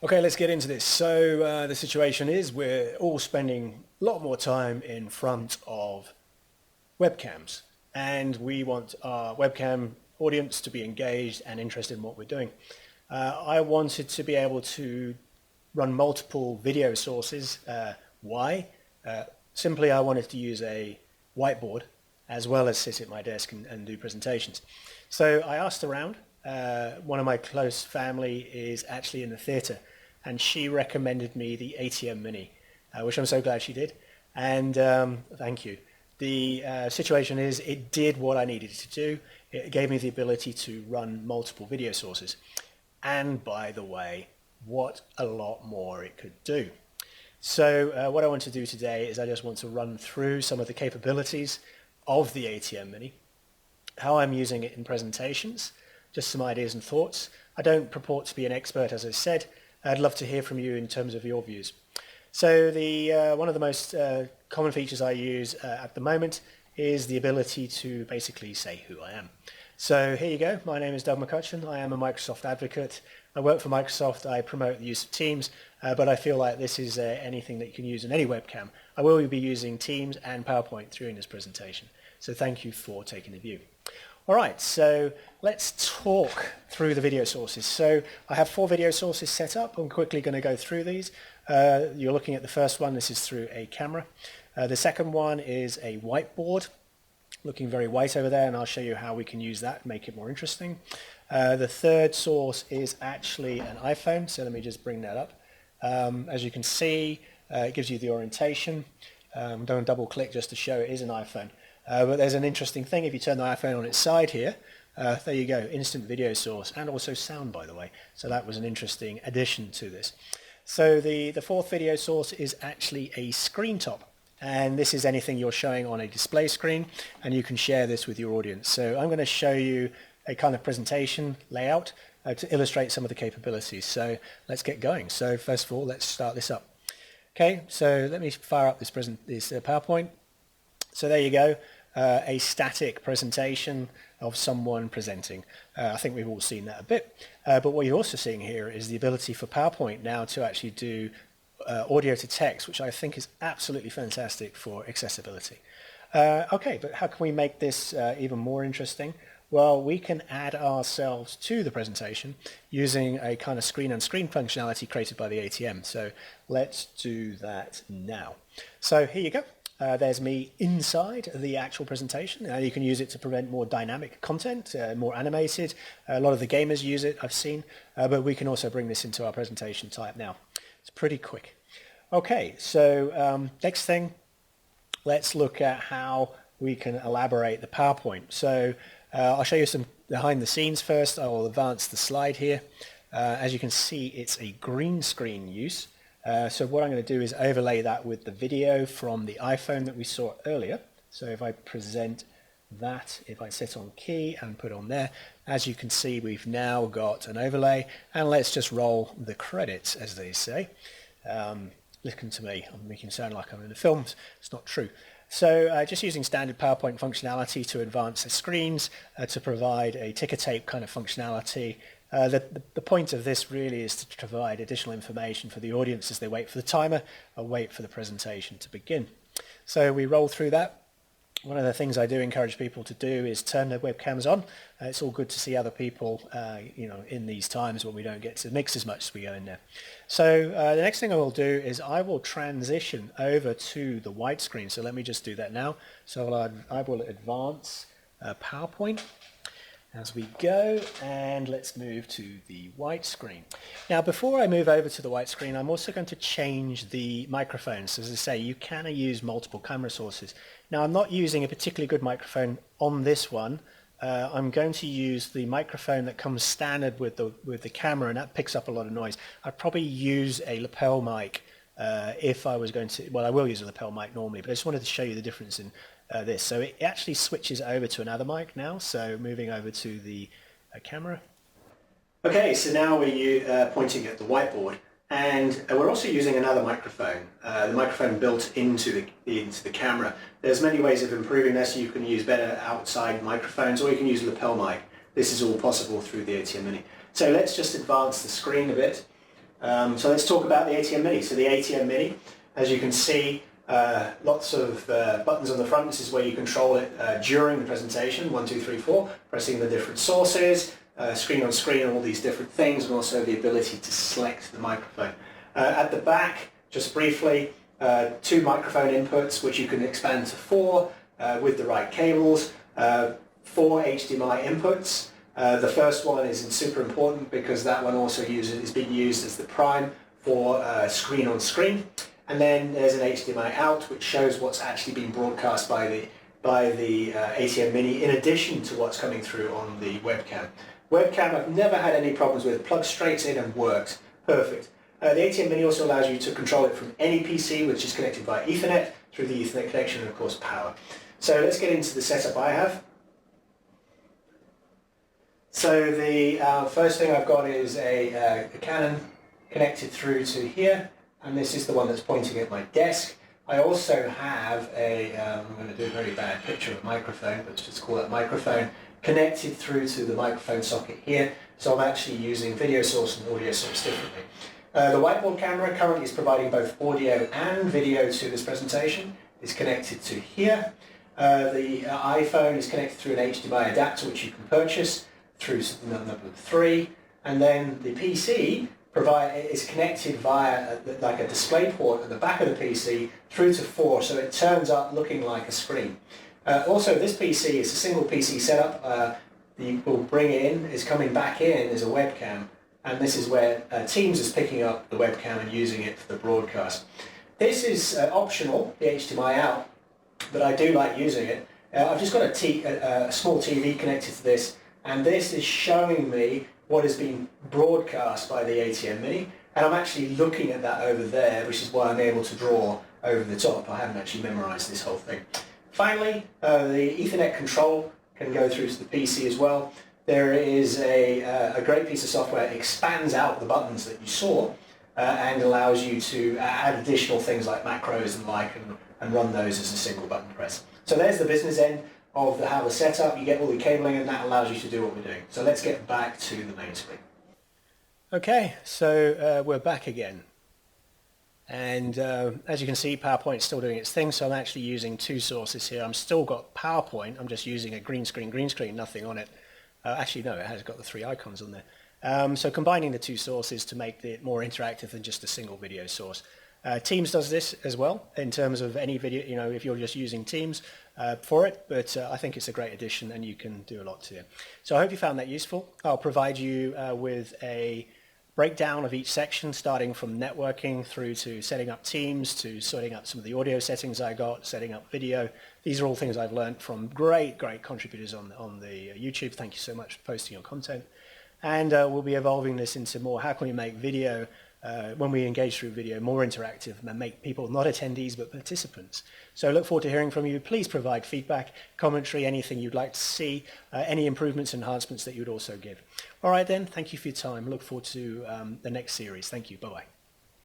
Okay, let's get into this. So the situation is we're all spending a lot more time in front of webcams, and we want our webcam audience to be engaged and interested in what we're doing. I wanted to be able to run multiple video sources. Why? Simply I wanted to use a whiteboard as well as sit at my desk and do presentations. So I asked around. One of my close family is actually in the theatre, and she recommended me the ATEM Mini, which I'm so glad she did. And thank you. The situation is it did what I needed it to do. It gave me the ability to run multiple video sources. And by the way, what a lot more it could do. So what I want to do today is I just want to run through some of the capabilities of the ATEM Mini, how I'm using it in presentations, just some ideas and thoughts. I don't purport to be an expert, as I said. I'd love to hear from you in terms of your views. So one of the most common features I use at the moment is the ability to basically say who I am. So here you go. My name is Doug McCutcheon. I am a Microsoft advocate. I work for Microsoft. I promote the use of Teams, but I feel like this is anything that you can use in any webcam. I will be using Teams and PowerPoint during this presentation. So thank you for taking the view. All right, so let's talk through the video sources. So I have 4 video sources set up. I'm quickly going to go through these. You're looking at the first one. This is through a camera. The second one is a whiteboard, looking very white over there, and I'll show you how we can use that and make it more interesting. The third source is actually an iPhone, so let me just bring that up. As you can see, it gives you the orientation. I'm going to double click just to show it is an iPhone. But there's an interesting thing. If you turn the iPhone on its side here, there you go, instant video source, and also sound, by the way. So that was an interesting addition to this. So the fourth video source is actually a screen top. And this is anything you're showing on a display screen, and you can share this with your audience. So I'm going to show you a kind of presentation layout to illustrate some of the capabilities. So let's get going. So first of all, let's start this up. Okay, so let me fire up this PowerPoint. So there you go. A static presentation of someone presenting. I think we've all seen that a bit. But what you're also seeing here is the ability for PowerPoint now to actually do audio to text, which I think is absolutely fantastic for accessibility. Okay, but how can we make this even more interesting? Well, we can add ourselves to the presentation using a kind of screen-on-screen functionality created by the ATM. So let's do that now. So here you go. There's me inside the actual presentation. You can use it to prevent more dynamic content, more animated. A lot of the gamers use it, I've seen, but we can also bring this into our presentation type now. It's pretty quick. Okay, so next thing, let's look at how we can elaborate the PowerPoint. So I'll show you some behind the scenes first. I will advance the slide here. As you can see, it's a green screen use. So what I'm going to do is overlay that with the video from the iPhone that we saw earlier. So if I present that, if I sit on key and put on there, as you can see, we've now got an overlay, and let's just roll the credits, as they say. Listen to me, I'm making it sound like I'm in a film. It's not true. So just using standard PowerPoint functionality to advance the screens, to provide a ticker tape kind of functionality. The point of this really is to provide additional information for the audience as they wait for the timer or wait for the presentation to begin. So we roll through that. One of the things I do encourage people to do is turn their webcams on. It's all good to see other people, in these times when we don't get to mix as much as we go in there. So the next thing I will do is I will transition over to the white screen. So let me just do that now. So I will advance PowerPoint as we go, and let's move to the white screen. Now, before I move over to the white screen, I'm also going to change the microphones. As I say, you can use multiple camera sources. Now, I'm not using a particularly good microphone on this one. I'm going to use the microphone that comes standard with the camera, and that picks up a lot of noise. I'd probably use a lapel mic if I was going to, well, I will use a lapel mic normally, but I just wanted to show you the difference in this. So it actually switches over to another mic now, so moving over to the camera. Okay, so now we're pointing at the whiteboard, and we're also using another microphone, the microphone built into the camera. There's many ways of improving this. You can use better outside microphones, or you can use a lapel mic. This is all possible through the ATEM Mini. So let's just advance the screen a bit. So let's talk about the ATEM Mini. So the ATEM Mini, as you can see, lots of buttons on the front. This is where you control it during the presentation, 1, 2, 3, 4, pressing the different sources, screen on screen, and all these different things, and also the ability to select the microphone. At the back, just briefly, 2 microphone inputs, which you can expand to 4 with the right cables, 4 HDMI inputs. The first one is super important because that one also is being used as the prime for screen on screen. And then there's an HDMI out, which shows what's actually being broadcast by the ATEM Mini, in addition to what's coming through on the webcam. Webcam I've never had any problems with. Plugs straight in and works perfect. The ATEM Mini also allows you to control it from any PC, which is connected via Ethernet, through the Ethernet connection, and of course power. So let's get into the setup I have. So the first thing I've got is a Canon connected through to here, and this is the one that's pointing at my desk. I also have I'm going to do a very bad picture of a microphone, but let's just call that microphone, connected through to the microphone socket here. So I'm actually using video source and audio source differently. The whiteboard camera currently is providing both audio and video to this presentation. It's connected to here. The iPhone is connected through an HDMI adapter, which you can purchase through number 3. And then the PC is connected via like a display port at the back of the PC through to 4, so it turns up looking like a screen. Also, this PC is a single PC setup. We'll bring it in, is coming back in as a webcam, and this is where Teams is picking up the webcam and using it for the broadcast. This is optional, the HDMI out, but I do like using it. I've just got a small TV connected to this, and this is showing me what is being broadcast by the ATEM Mini, and I'm actually looking at that over there, which is why I'm able to draw over the top. I haven't actually memorized this whole thing. Finally, the Ethernet control can go through to the PC as well. There is a great piece of software that expands out the buttons that you saw and allows you to add additional things like macros and and run those as a single button press. So there's the business end of how the setup. You get all the cabling, and that allows you to do what we're doing. So let's get back to the main screen. Okay, so we're back again. And as you can see, PowerPoint is still doing its thing, so I'm actually using 2 sources here. I'm still got PowerPoint. I'm just using a green screen, nothing on it. Actually, no, it has got the 3 icons on there. So combining the 2 sources to make it more interactive than just a single video source. Teams does this as well in terms of any video, if you're just using Teams for it, but I think it's a great addition and you can do a lot to it. So I hope you found that useful. I'll provide you with a breakdown of each section, starting from networking through to setting up Teams, to setting up some of the audio settings I got, setting up video. These are all things I've learned from great contributors on the YouTube. Thank you so much for posting your content. And we'll be evolving this into more, how can we make video, when we engage through video, more interactive and make people not attendees but participants. So I look forward to hearing from you. Please provide feedback, commentary, anything you'd like to see, any improvements, enhancements that you'd also give. All right then, thank you for your time. Look forward to the next series. Thank you. Bye-bye.